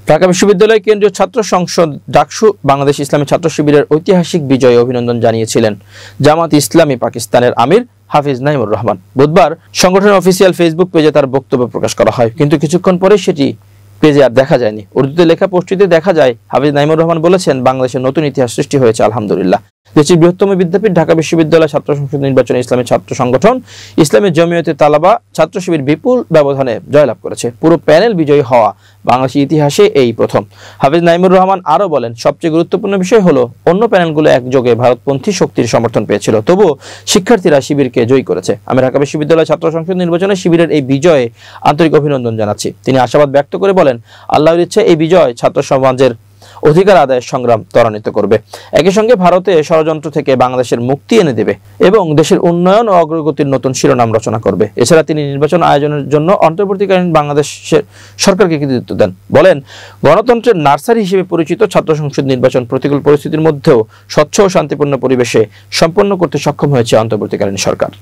ঢাকা বিশ্ববিদ্যালয় কেন্দ্রীয় ছাত্র সংসদ ডাকসু বাংলাদেশ ইসলামী ছাত্র শিবিরের ঐতিহাসিক বিজয়ে অভিনন্দন জানিয়েছিলেন জামাত ইসলামী পাকিস্তানের আমির হাফিজ নাইমুর রহমান। বুধবার সংগঠনের অফিসিয়াল ফেসবুক পেজে তার বক্তব্য প্রকাশ করা হয়, কিন্তু কিছুক্ষণ পরে সেটি পেজে আর দেখা যায়নি। উর্দুতে লেখা পোস্টটিতে দেখা যায় হাফিজ নাইমুর রহমান বলেছেন, বাংলাদেশের নতুন ইতিহাস সৃষ্টি হয়েছে আলহামদুলিল্লাহ। দেশের বৃহত্তম বিদ্যাপীঠ ঢাকা বিশ্ববিদ্যালয় ছাত্র সংসদ নির্বাচনে ইসলামী ছাত্র সংগঠন ইসলামী জমিয়তে তালাবা ছাত্র শিবির বিপুল ব্যবধানে জয়লাভ করেছে। পুরো প্যানেল বিজয়ী হওয়া বাংলাদেশের ইতিহাসে এই প্রথম। হাফিজ নাইমুর রহমান আরো বলেন, সবচেয়ে গুরুত্বপূর্ণ বিষয় হলো অন্য প্যানেলগুলো একযোগে ভারতপন্থী শক্তির সমর্থন পেয়েছিল, তবুও শিক্ষার্থীরা শিবিরকে জয়ী করেছে। আমি ঢাকা বিশ্ববিদ্যালয় ছাত্র সংসদ নির্বাচনে শিবিরের এই বিজয়ে আন্তরিক অভিনন্দন জানাচ্ছি। তিনি আশাবাদ ব্যক্ত করে বলেন, আল্লাহর ইচ্ছে এই বিজয় ছাত্র সমাজের অধিকার আদায়ের সংগ্রাম ত্বরান্বিত করবে। একই সঙ্গে ভারতে ষড়যন্ত্র থেকে বাংলাদেশের মুক্তি এনে দেবে এবং দেশের উন্নয়ন ও অগ্রগতির নতুন শিরোনাম রচনা করবে। এছাড়া তিনি নির্বাচন আয়োজনের জন্য অন্তর্বর্তীকালীন বাংলাদেশের সরকারকে কৃতিত্ব দেন। বলেন, গণতন্ত্রের নার্সারি হিসেবে পরিচিত ছাত্র সংসদ নির্বাচন প্রতিকূল পরিস্থিতির মধ্যেও স্বচ্ছ ও শান্তিপূর্ণ পরিবেশে সম্পন্ন করতে সক্ষম হয়েছে অন্তর্বর্তীকালীন সরকার।